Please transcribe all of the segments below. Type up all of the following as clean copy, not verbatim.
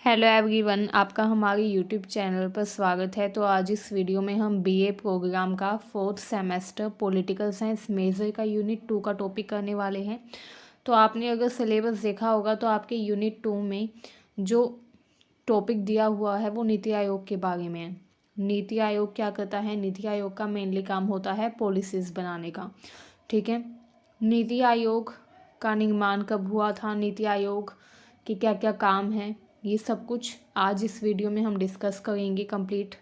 Hello everyone, आपका हमारे YouTube channel पर स्वागत है। तो आज इस वीडियो में हम बीए प्रोग्राम का 4th semester political science major का यूनिट 2 का टॉपिक करने वाले हैं। तो आपने अगर सिलेबस देखा होगा तो आपके यूनिट 2 में जो टॉपिक दिया हुआ है वो नीति आयोग के बारे में है। नीति आयोग क्या करता है? नीति आयोग का मेनली काम होता है पॉलिसीज़ बनाने का। ठीक है, नीति आयोग का निर्माण कब हुआ था, नीति आयोग के क्या क्या काम हैं, ये सब कुछ आज इस वीडियो में हम डिस्कस करेंगे कंप्लीट।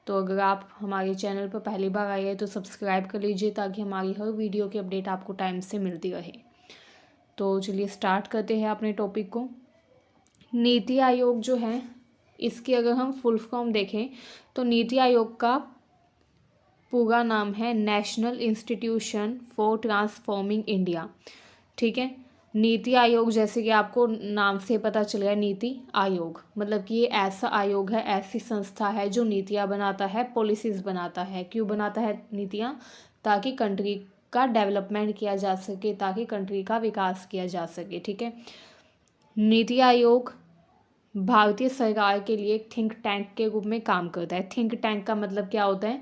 तो अगर आप हमारे चैनल पर पहली बार आए हैं तो सब्सक्राइब कर लीजिए ताकि हमारी हर वीडियो की अपडेट आपको टाइम से मिलती रहे। तो चलिए स्टार्ट करते हैं अपने टॉपिक को। नीति आयोग जो है, इसकी अगर हम फुल फॉर्म देखें तो नीति आयोग का पूरा नाम है national institution for transforming India. ठीक है, नीति आयोग जैसे कि आपको नाम से पता चल गया, नीति आयोग मतलब कि ये ऐसा आयोग है, ऐसी संस्था है जो नीतियाँ बनाता है, पॉलिसीज़ बनाता है। क्यों बनाता है नीतियाँ? ताकि कंट्री का डेवलपमेंट किया जा सके, ताकि कंट्री का विकास किया जा सके। ठीक है, नीति आयोग भारतीय सरकार के लिए एक थिंक टैंक के रूप में काम करता है। थिंक टैंक का मतलब क्या होता है?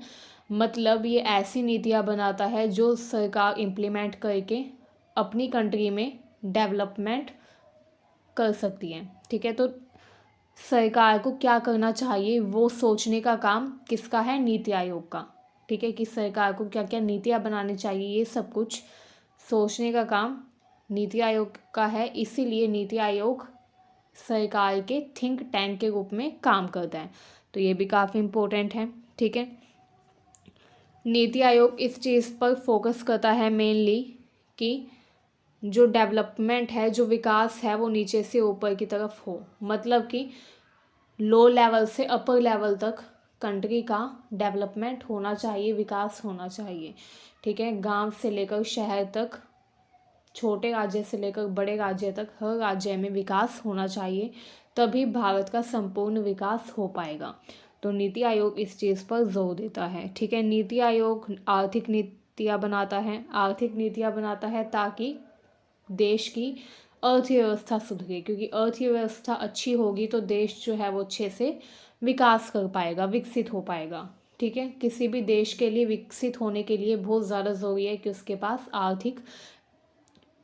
मतलब ये ऐसी नीतियाँ बनाता है जो सरकार इम्प्लीमेंट करके अपनी कंट्री में डेवलपमेंट कर सकती है। ठीक है, तो सरकार को क्या करना चाहिए वो सोचने का काम किसका है? नीति आयोग का। ठीक है, कि सरकार को क्या क्या नीतियाँ बनानी चाहिए, ये सब कुछ सोचने का काम नीति आयोग का है। इसीलिए नीति आयोग सरकार के थिंक टैंक के रूप में काम करता है। तो ये भी काफ़ी इम्पोर्टेंट है। ठीक है, नीति आयोग इस चीज़ पर फोकस करता है मेनली कि जो डेवलपमेंट है, जो विकास है, वो नीचे से ऊपर की तरफ हो। मतलब कि लो लेवल से अपर लेवल तक कंट्री का डेवलपमेंट होना चाहिए, विकास होना चाहिए। ठीक है, गांव से लेकर शहर तक, छोटे राज्य से लेकर बड़े राज्य तक, हर राज्य में विकास होना चाहिए, तभी भारत का संपूर्ण विकास हो पाएगा। तो नीति आयोग इस चीज़ पर जोर देता है। ठीक है, नीति आयोग आर्थिक नीतियाँ बनाता है, आर्थिक नीतियाँ बनाता है ताकि देश की अर्थव्यवस्था सुधरे, क्योंकि अर्थव्यवस्था अच्छी होगी तो देश जो है वो अच्छे से विकास कर पाएगा, विकसित हो पाएगा। ठीक है, किसी भी देश के लिए विकसित होने के लिए बहुत ज़्यादा ज़रूरी है कि उसके पास आर्थिक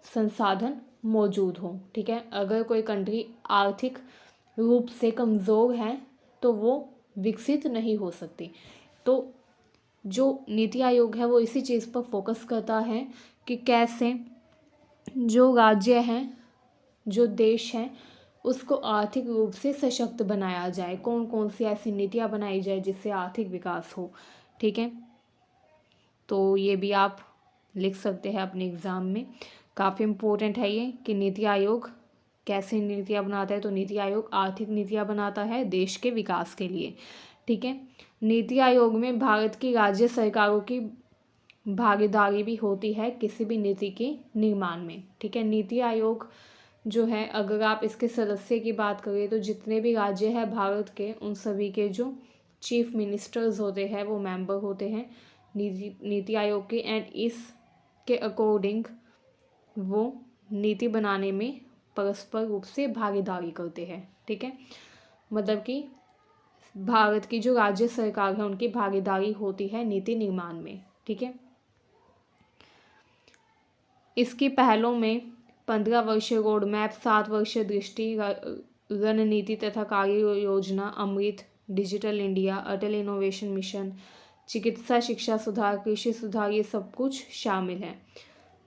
संसाधन मौजूद हो। ठीक है, अगर कोई कंट्री आर्थिक रूप से कमज़ोर है तो वो विकसित नहीं हो सकती। तो जो नीति आयोग है वो इसी चीज़ पर फोकस करता है कि कैसे जो राज्य हैं, जो देश हैं, उसको आर्थिक रूप से सशक्त बनाया जाए, कौन कौन सी ऐसी नीतियाँ बनाई जाए जिससे आर्थिक विकास हो। ठीक है, तो ये भी आप लिख सकते हैं अपने एग्ज़ाम में। काफ़ी इम्पोर्टेंट है ये कि नीति आयोग कैसे नीतियाँ बनाता है। तो नीति आयोग आर्थिक नीतियाँ बनाता है देश के विकास के लिए। ठीक है, नीति आयोग में भारत की राज्य सरकारों की भागीदारी भी होती है किसी भी नीति के निर्माण में। ठीक है, नीति आयोग जो है, अगर आप इसके सदस्य की बात करें तो जितने भी राज्य हैं भारत के, उन सभी के जो चीफ मिनिस्टर्स होते हैं वो मेंबर होते हैं नीति आयोग के। एंड इसके अकॉर्डिंग वो नीति बनाने में परस्पर रूप से भागीदारी करते हैं। ठीक है, मतलब कि भारत की जो राज्य सरकार है उनकी भागीदारी होती है नीति निर्माण में। ठीक है, इसकी पहलों में 15 वर्षीय रोड मैप, 7 वर्षीय दृष्टि रणनीति तथा कार्य योजना, अमृत, डिजिटल इंडिया, अटल इनोवेशन मिशन, चिकित्सा शिक्षा सुधार, कृषि सुधार, ये सब कुछ शामिल है।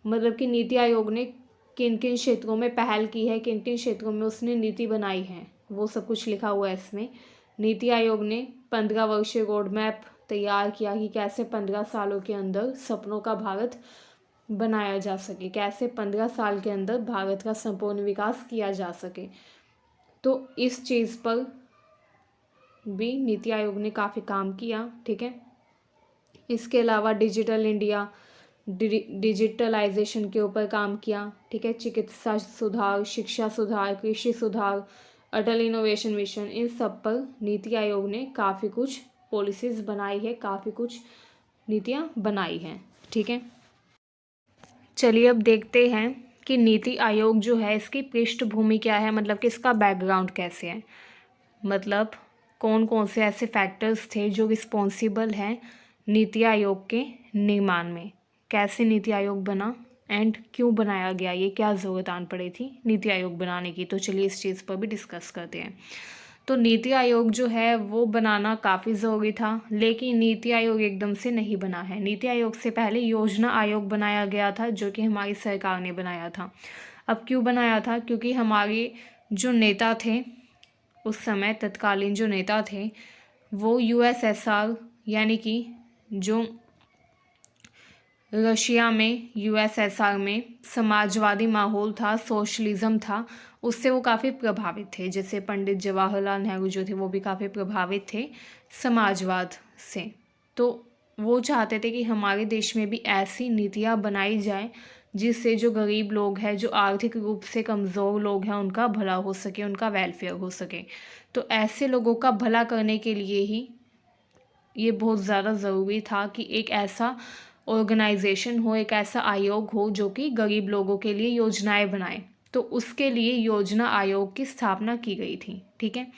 मतलब कि नीति आयोग ने किन किन क्षेत्रों में पहल की है, किन किन क्षेत्रों में उसने नीति बनाई है, वो सब कुछ लिखा हुआ है इसमें। नीति आयोग ने 15 वर्षीय रोड मैप तैयार किया कि कैसे 15 सालों के अंदर सपनों का भारत बनाया जा सके, कैसे 15 साल के अंदर भारत का संपूर्ण विकास किया जा सके। तो इस चीज़ पर भी नीति आयोग ने काफ़ी काम किया। ठीक है, इसके अलावा डिजिटल इंडिया, डिजिटलाइजेशन के ऊपर काम किया। ठीक है, चिकित्सा सुधार, शिक्षा सुधार, कृषि सुधार, अटल इनोवेशन मिशन, इन सब पर नीति आयोग ने काफ़ी कुछ पॉलिसीज़ बनाई है, काफ़ी कुछ नीतियाँ बनाई हैं। ठीक है, चलिए अब देखते हैं कि नीति आयोग जो है इसकी पृष्ठभूमि क्या है, मतलब कि इसका बैकग्राउंड कैसे है। मतलब कौन कौन से ऐसे फैक्टर्स थे जो रिस्पॉन्सिबल हैं नीति आयोग के निर्माण में, कैसे नीति आयोग बना एंड क्यों बनाया गया, ये क्या ज़रूरत आन पड़ी थी नीति आयोग बनाने की। तो चलिए इस चीज़ पर भी डिस्कस करते हैं। तो नीति आयोग जो है वो बनाना काफ़ी ज़रूरी था, लेकिन नीति आयोग एकदम से नहीं बना है। नीति आयोग से पहले योजना आयोग बनाया गया था, जो कि हमारी सरकार ने बनाया था। अब क्यों बनाया था? क्योंकि हमारे जो नेता थे उस समय, तत्कालीन जो नेता थे वो यूएसएसआर यानी कि जो रशिया में यूएसएसआर में समाजवादी माहौल था, सोशलिज्म था, उससे वो काफ़ी प्रभावित थे। जैसे पंडित जवाहरलाल नेहरू जो थे वो भी काफ़ी प्रभावित थे समाजवाद से। तो वो चाहते थे कि हमारे देश में भी ऐसी नीतियाँ बनाई जाए जिससे जो गरीब लोग हैं, जो आर्थिक रूप से कमज़ोर लोग हैं, उनका भला हो सके, उनका वेलफेयर हो सके। तो ऐसे लोगों का भला करने के लिए ही ये बहुत ज़्यादा ज़रूरी था कि एक ऐसा ऑर्गेनाइजेशन हो, एक ऐसा आयोग हो जो कि गरीब लोगों के लिए योजनाएं बनाए। तो उसके लिए योजना आयोग की स्थापना की गई थी। ठीक है,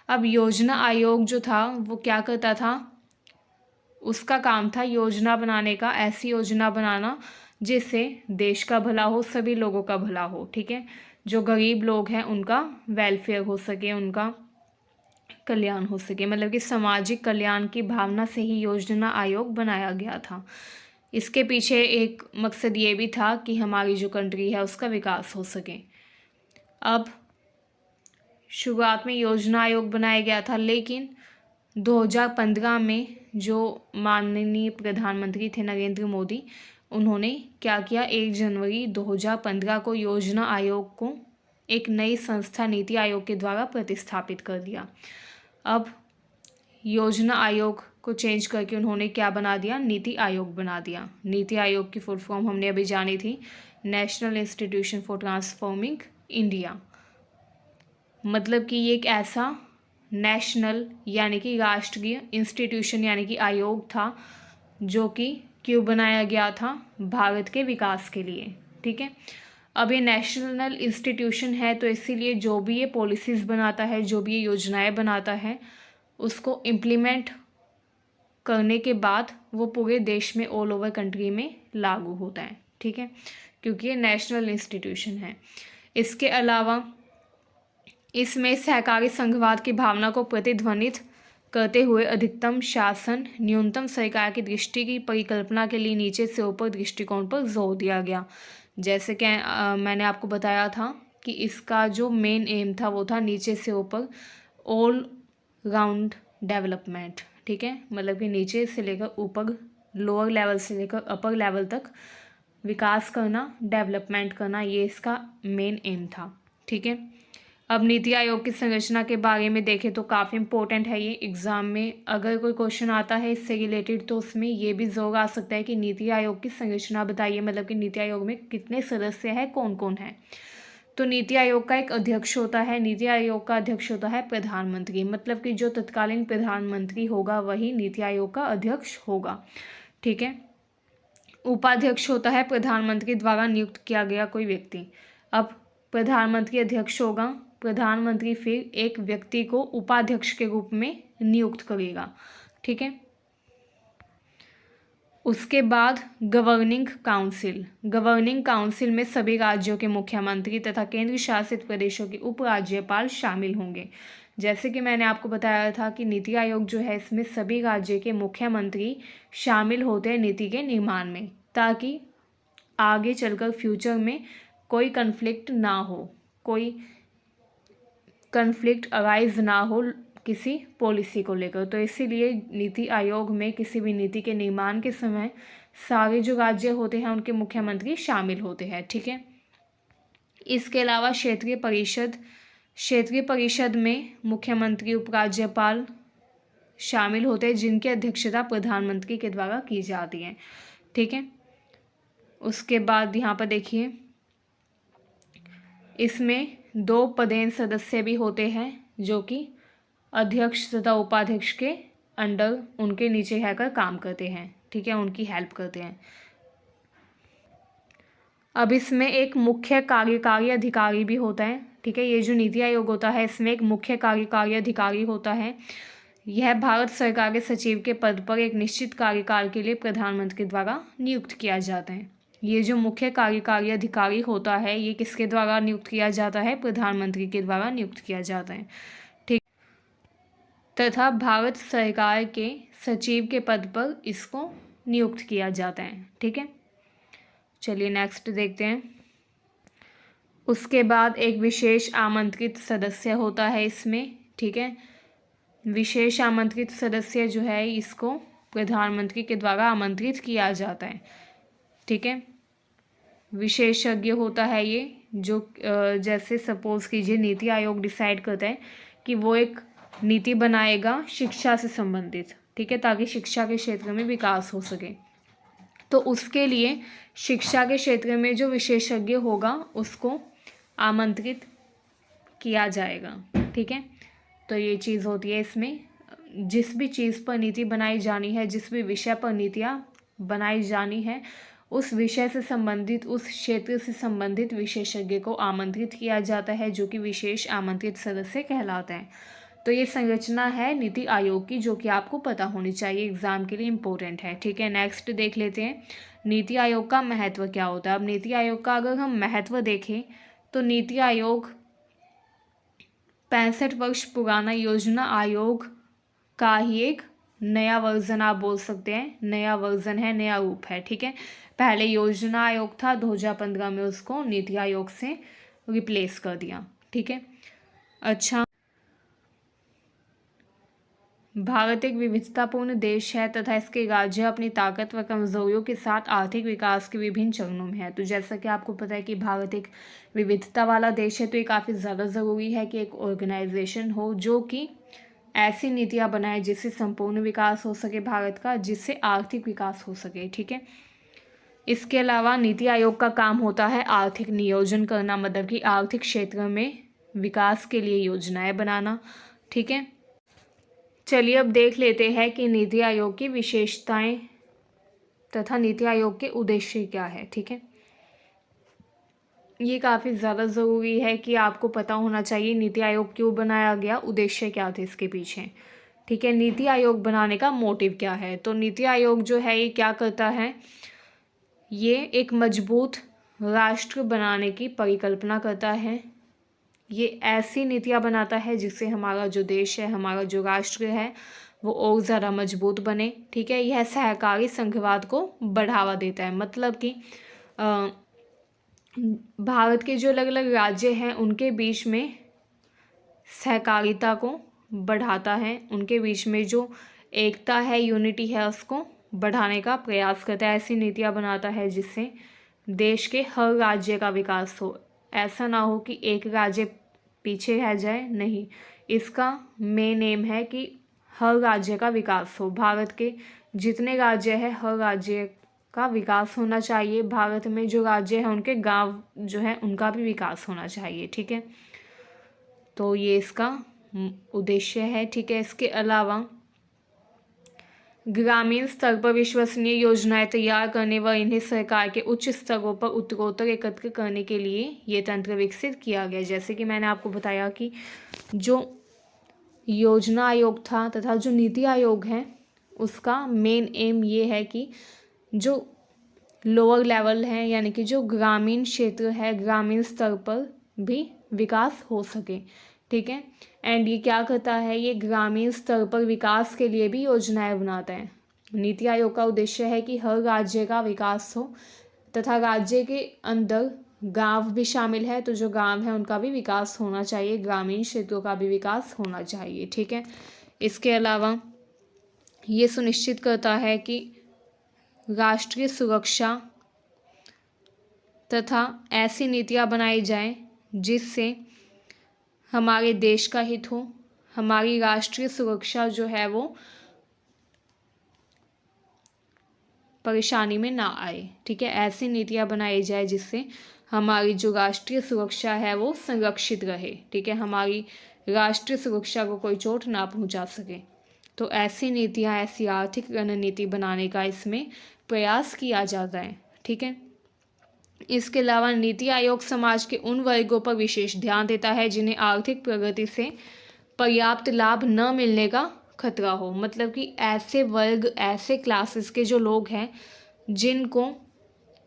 अब योजना आयोग जो था वो क्या करता था? उसका काम था योजना बनाने का, ऐसी योजना बनाना जिससे देश का भला हो, सभी लोगों का भला हो। ठीक है, जो गरीब लोग हैं उनका वेलफेयर हो सके, उनका कल्याण हो सके, मतलब कि सामाजिक कल्याण की भावना से ही योजना आयोग बनाया गया था। इसके पीछे एक मकसद ये भी था कि हमारी जो कंट्री है उसका विकास हो सके। अब शुरुआत में योजना आयोग बनाया गया था, लेकिन 2015 में जो माननीय प्रधानमंत्री थे नरेंद्र मोदी, उन्होंने क्या किया, 1 जनवरी 2015 को योजना आयोग को एक नई संस्था नीति आयोग के द्वारा प्रतिस्थापित कर दिया। अब योजना आयोग को चेंज करके उन्होंने क्या बना दिया? नीति आयोग बना दिया। नीति आयोग की फुल फॉर्म हमने अभी जानी थी, national institution for transforming India. मतलब कि ये एक ऐसा नेशनल यानी कि राष्ट्रीय इंस्टीट्यूशन यानी कि आयोग था जो कि क्यों बनाया गया था? भारत के विकास के लिए। ठीक है, अब ये नेशनल इंस्टीट्यूशन है तो इसीलिए जो भी ये पॉलिसीज़ बनाता है, जो भी ये योजनाएं बनाता है, उसको इम्प्लीमेंट करने के बाद वो पूरे देश में, ऑल ओवर कंट्री में लागू होता है। ठीक है, क्योंकि ये नेशनल इंस्टीट्यूशन है। इसके अलावा इसमें सहकारी संघवाद की भावना को प्रतिध्वनित करते हुए अधिकतम शासन, न्यूनतम सरकार की दृष्टि की परिकल्पना के लिए नीचे से ऊपर दृष्टिकोण पर जोर दिया गया। जैसे कि मैंने आपको बताया था कि इसका जो मेन एम था वो था नीचे से ऊपर, ऑल राउंड डेवलपमेंट। ठीक है, मतलब कि नीचे से लेकर ऊपर, लोअर लेवल से लेकर अपर लेवल तक विकास करना, डेवलपमेंट करना, ये इसका मेन एम था। ठीक है, अब नीति आयोग की संरचना के बारे में देखें तो काफ़ी इंपॉर्टेंट है ये। एग्ज़ाम में अगर कोई क्वेश्चन आता है इससे रिलेटेड तो उसमें ये भी ज़रूर आ सकता है कि नीति आयोग की संरचना बताइए, मतलब कि नीति आयोग में कितने सदस्य हैं, कौन कौन है। तो नीति आयोग का एक अध्यक्ष होता है, नीति आयोग का अध्यक्ष होता है प्रधानमंत्री, मतलब कि जो तत्कालीन प्रधानमंत्री होगा वही नीति आयोग का अध्यक्ष होगा। ठीक है, उपाध्यक्ष होता है प्रधानमंत्री द्वारा नियुक्त किया गया कोई व्यक्ति। अब प्रधानमंत्री अध्यक्ष होगा, प्रधानमंत्री फिर एक व्यक्ति को उपाध्यक्ष के रूप में नियुक्त करेगा। ठीक है, उसके बाद गवर्निंग काउंसिल। गवर्निंग काउंसिल में सभी राज्यों के मुख्यमंत्री तथा केंद्र शासित प्रदेशों के उपराज्यपाल शामिल होंगे। जैसे कि मैंने आपको बताया था कि नीति आयोग जो है इसमें सभी राज्य के मुख्यमंत्री शामिल होते हैं नीति के निर्माण में, ताकि आगे चलकर फ्यूचर में कोई कन्फ्लिक्ट ना हो, कोई कन्फ्लिक्ट अराइज ना हो किसी पॉलिसी को लेकर। तो इसीलिए नीति आयोग में किसी भी नीति के निर्माण के समय सारे जो राज्य होते हैं उनके मुख्यमंत्री शामिल होते हैं। ठीक है, इसके अलावा क्षेत्रीय परिषद में मुख्यमंत्री, उपराज्यपाल शामिल होते हैं जिनकी अध्यक्षता प्रधानमंत्री के द्वारा की जाती है। ठीक है, उसके बाद यहाँ पर देखिए इसमें 2 पदेन सदस्य भी होते हैं जो कि अध्यक्ष तथा उपाध्यक्ष के अंडर, उनके नीचे रहकर काम करते हैं। ठीक है, उनकी हेल्प करते हैं। अब इसमें एक मुख्य कार्यकारी अधिकारी भी होता है। ठीक है। ये जो नीति आयोग होता है इसमें एक मुख्य कार्यकारी अधिकारी होता है। यह भारत सरकार के सचिव के पद पर एक निश्चित कार्यकाल के लिए प्रधानमंत्री द्वारा नियुक्त किया जाता है। ये जो मुख्य कार्यकारी अधिकारी होता है ये किसके द्वारा नियुक्त किया जाता है? प्रधानमंत्री के द्वारा नियुक्त किया जाता है, ठीक। तथा भारत सरकार के सचिव के पद पर इसको नियुक्त किया जाता है, ठीक है। चलिए नेक्स्ट देखते हैं। उसके बाद एक विशेष आमंत्रित सदस्य होता है इसमें, ठीक है। विशेष आमंत्रित सदस्य जो है इसको प्रधानमंत्री के द्वारा आमंत्रित किया जाता है, ठीक है। विशेषज्ञ होता है ये जो जैसे सपोज कीजिए नीति आयोग डिसाइड करता है कि वो एक नीति बनाएगा शिक्षा से संबंधित, ठीक है, ताकि शिक्षा के क्षेत्र में विकास हो सके। तो उसके लिए शिक्षा के क्षेत्र में जो विशेषज्ञ होगा उसको आमंत्रित किया जाएगा, ठीक है। तो ये चीज़ होती है इसमें। जिस भी चीज़ पर नीति बनाई जानी है, जिस भी विषय पर नीतियाँ बनाई जानी है, उस विषय से संबंधित, उस क्षेत्र से संबंधित विशेषज्ञ को आमंत्रित किया जाता है जो कि विशेष आमंत्रित सदस्य कहलाते हैं। तो ये संरचना है नीति आयोग की जो कि आपको पता होनी चाहिए, एग्जाम के लिए इम्पोर्टेंट है, ठीक है। नेक्स्ट देख लेते हैं नीति आयोग का महत्व क्या होता है। अब नीति आयोग का अगर हम महत्व देखें तो नीति आयोग 65 वर्ष पुराना योजना आयोग का ही एक नया वर्जन आप बोल सकते हैं, नया वर्जन है, नया रूप है, ठीक है। पहले योजना आयोग था, 2015 में उसको नीति आयोग से रिप्लेस कर दिया, ठीक है। अच्छा, भारत एक विविधतापूर्ण देश है तथा इसके राज्य अपनी ताकत व कमजोरियों के साथ आर्थिक विकास के विभिन्न चरणों में है। तो जैसा कि आपको पता है कि भारत एक विविधता वाला देश है, तो ये काफ़ी ज़्यादा ज़रूरी है कि एक ऑर्गेनाइजेशन हो जो कि ऐसी नीतियाँ बनाए जिससे संपूर्ण विकास हो सके भारत का, जिससे आर्थिक विकास हो सके, ठीक है। इसके अलावा नीति आयोग का काम होता है आर्थिक नियोजन करना, मतलब कि आर्थिक क्षेत्र में विकास के लिए योजनाएं बनाना, ठीक है। चलिए अब देख लेते हैं कि नीति आयोग की विशेषताएं तथा नीति आयोग के उद्देश्य क्या है, ठीक है। ये काफ़ी ज़्यादा ज़रूरी है कि आपको पता होना चाहिए नीति आयोग क्यों बनाया गया, उद्देश्य क्या थे इसके पीछे, ठीक है। नीति आयोग बनाने का मोटिव क्या है? तो नीति आयोग जो है ये क्या करता है, ये एक मजबूत राष्ट्र बनाने की परिकल्पना करता है। ये ऐसी नीतियाँ बनाता है जिससे हमारा जो देश है, हमारा जो राष्ट्र है वो और ज़्यादा मजबूत बने, ठीक है। यह सहकारी संघवाद को बढ़ावा देता है, मतलब कि भारत के जो अलग अलग राज्य हैं उनके बीच में सहकारिता को बढ़ाता है, उनके बीच में जो एकता है, यूनिटी है, उसको बढ़ाने का प्रयास करता है। ऐसी नीतियाँ बनाता है जिससे देश के हर राज्य का विकास हो। ऐसा ना हो कि एक राज्य पीछे रह जाए, नहीं, इसका मेन एम है कि हर राज्य का विकास हो। भारत के जितने राज्य हैं हर राज्य का विकास होना चाहिए। भारत में जो राज्य हैं उनके गांव जो है उनका भी विकास होना चाहिए, ठीक है। तो ये इसका उद्देश्य है, ठीक है। इसके अलावा ग्रामीण स्तर पर विश्वसनीय योजनाएं तैयार करने व इन्हें सरकार के उच्च स्तरों पर उत्तरोत्तर एकत्र करने के लिए ये तंत्र विकसित किया गया। जैसे कि मैंने आपको बताया कि जो योजना आयोग था तथा जो नीति आयोग है उसका मेन एम ये है कि जो लोअर लेवल है यानी कि जो ग्रामीण क्षेत्र है, ग्रामीण स्तर पर भी विकास हो सके, ठीक है। एंड ये क्या करता है, ये ग्रामीण स्तर पर विकास के लिए भी योजनाएं बनाता है। नीति आयोग का उद्देश्य है कि हर राज्य का विकास हो तथा राज्य के अंदर गांव भी शामिल है, तो जो गांव है उनका भी विकास होना चाहिए, ग्रामीण क्षेत्रों का भी विकास होना चाहिए, ठीक है। इसके अलावा ये सुनिश्चित करता है कि राष्ट्रीय सुरक्षा तथा ऐसी नीतियाँ बनाई जाएं जिससे हमारे देश का हित हो, हमारी राष्ट्रीय सुरक्षा जो है वो परेशानी में ना आए, ठीक है। ऐसी नीतियाँ बनाई जाए जिससे हमारी जो राष्ट्रीय सुरक्षा है वो संरक्षित रहे, ठीक है, हमारी राष्ट्रीय सुरक्षा को कोई चोट ना पहुंचा सके। तो ऐसी नीतियाँ, ऐसी आर्थिक रणनीति बनाने का इसमें प्रयास किया जाता है, ठीक है। इसके अलावा नीति आयोग समाज के उन वर्गों पर विशेष ध्यान देता है जिन्हें आर्थिक प्रगति से पर्याप्त लाभ न मिलने का खतरा हो। मतलब कि ऐसे वर्ग, ऐसे क्लासेस के जो लोग हैं जिनको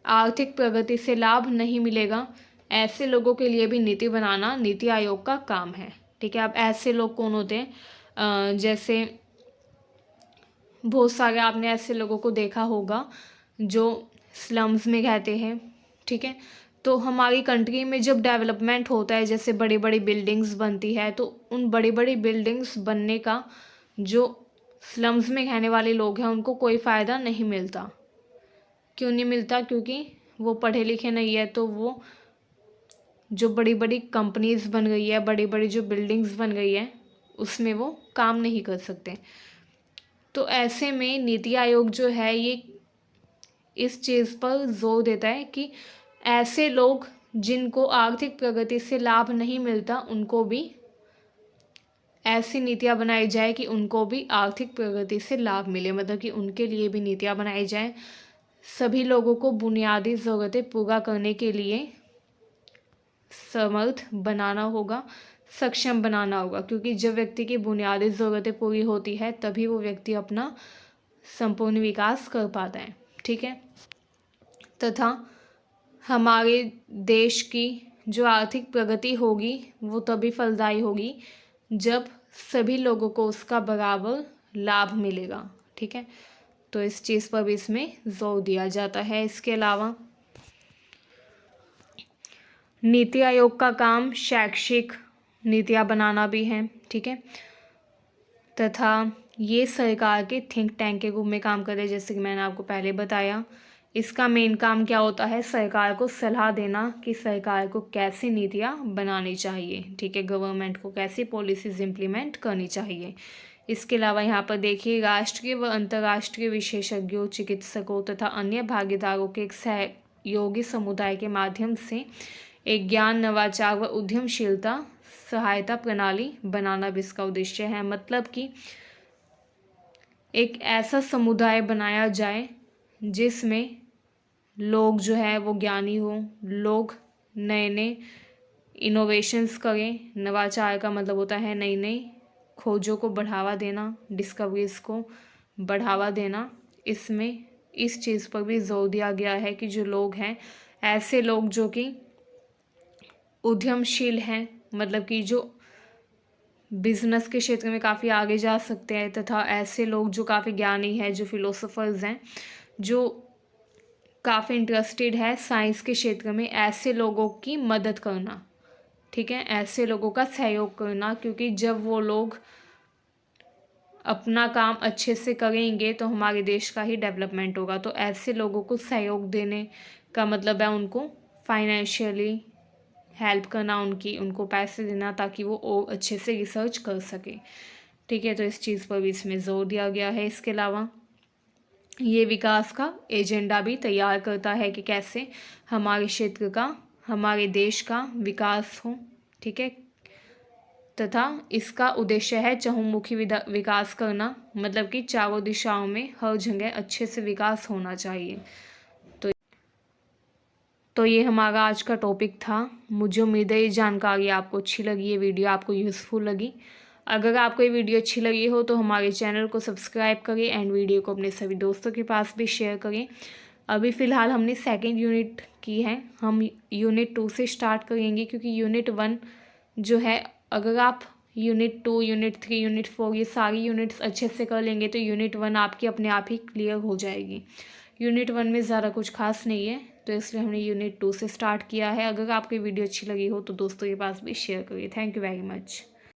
आर्थिक प्रगति से लाभ नहीं मिलेगा, ऐसे लोगों के लिए भी नीति बनाना नीति आयोग का काम है। ठीक है। अब ऐसे लोग कौन होते हैं? जैसे बहुत सारे आपने ऐसे लोगों को देखा होगा जो स्लम्स में रहते हैं। ठीक है। तो हमारी कंट्री में जब डेवलपमेंट होता है, जैसे बड़ी बड़ी बिल्डिंग्स बनती है, तो उन बड़ी बड़ी बिल्डिंग्स बनने का जो स्लम्स में रहने वाले लोग हैं उनको कोई फ़ायदा नहीं मिलता। क्यों नहीं मिलता? क्योंकि वो पढ़े लिखे नहीं है, तो वो जो बड़ी बड़ी कंपनीज बन गई है, बड़ी बड़ी जो बिल्डिंग्स बन गई है, उसमें वो काम नहीं कर सकते। तो ऐसे में नीति आयोग जो है ये इस चीज़ पर जोर देता है कि ऐसे लोग जिनको आर्थिक प्रगति से लाभ नहीं मिलता, उनको भी ऐसी नीतियाँ बनाई जाए कि उनको भी आर्थिक प्रगति से लाभ मिले। मतलब कि उनके लिए भी नीतियाँ बनाई जाए। सभी लोगों को बुनियादी ज़रूरतें पूरा करने के लिए समर्थ बनाना होगा, सक्षम बनाना होगा, क्योंकि जब व्यक्ति की बुनियादी ज़रूरतें पूरी होती है तभी वो व्यक्ति अपना संपूर्ण विकास कर पाता है। ठीक है। तथा हमारे देश की जो आर्थिक प्रगति होगी वो तभी फलदायी होगी जब सभी लोगों को उसका बराबर लाभ मिलेगा। ठीक है। तो इस चीज़ पर भी इसमें जोर दिया जाता है। इसके अलावा नीति आयोग का काम शैक्षिक नीतियाँ बनाना भी है। ठीक है। तथा ये सरकार के थिंक टैंक के रूप में काम करे, जैसे कि मैंने आपको पहले बताया। इसका मेन काम क्या होता है? सरकार को सलाह देना कि सरकार को कैसी नीतियाँ बनानी चाहिए। ठीक है। गवर्नमेंट को कैसी पॉलिसीज इम्प्लीमेंट करनी चाहिए। इसके अलावा यहाँ पर देखिए, राष्ट्रीय व अंतर्राष्ट्रीय विशेषज्ञों, चिकित्सकों तथा अन्य भागीदारों के एक सहयोगी समुदाय के माध्यम से एक ज्ञान, नवाचार व उद्यमशीलता सहायता प्रणाली बनाना भी इसका उद्देश्य है। मतलब कि एक ऐसा समुदाय बनाया जाए जिसमें लोग जो है वो ज्ञानी हो, लोग नए नए इनोवेशंस करें। नवाचार का मतलब होता है नई नई खोजों को बढ़ावा देना, डिस्कवरीज को बढ़ावा देना। इसमें इस चीज़ पर भी जोर दिया गया है कि जो लोग हैं, ऐसे लोग जो कि उद्यमशील हैं, मतलब कि जो बिजनेस के क्षेत्र में काफ़ी आगे जा सकते हैं, तथा ऐसे लोग जो काफ़ी ज्ञानी हैं, जो फिलोसोफर्स हैं, जो काफ़ी इंटरेस्टेड है साइंस के क्षेत्र में, ऐसे लोगों की मदद करना। ठीक है। ऐसे लोगों का सहयोग करना, क्योंकि जब वो लोग अपना काम अच्छे से करेंगे तो हमारे देश का ही डेवलपमेंट होगा। तो ऐसे लोगों को सहयोग देने का मतलब है उनको फाइनेंशियली हेल्प करना, उनको पैसे देना ताकि वो और अच्छे से रिसर्च कर सके। ठीक है। तो इस चीज़ पर भी इसमें जोर दिया गया है। इसके अलावा ये विकास का एजेंडा भी तैयार करता है कि कैसे हमारे क्षेत्र का, हमारे देश का विकास हो। ठीक है। तथा इसका उद्देश्य है चहुमुखी विकास करना, मतलब कि चारों दिशाओं में हर जगह अच्छे से विकास होना चाहिए। तो ये हमारा आज का टॉपिक था। मुझे उम्मीद है ये जानकारी आपको अच्छी लगी, ये वीडियो आपको यूज़फुल लगी। अगर आपको ये वीडियो अच्छी लगी हो तो हमारे चैनल को सब्सक्राइब करें एंड वीडियो को अपने सभी दोस्तों के पास भी शेयर करें। अभी फ़िलहाल हमने सेकंड यूनिट की है, हम यूनिट 2 से स्टार्ट करेंगे, क्योंकि यूनिट 1 जो है, अगर आप यूनिट 2, यूनिट 3, यूनिट 4 ये सारी यूनिट्स अच्छे से कर लेंगे तो यूनिट 1 आपकी अपने आप ही क्लियर हो जाएगी। यूनिट 1 में ज़्यादा कुछ खास नहीं है, तो इसलिए हमने यूनिट 2 से स्टार्ट किया है। अगर आपको वीडियो अच्छी लगी हो तो दोस्तों के पास भी शेयर करिए। Thank you very much.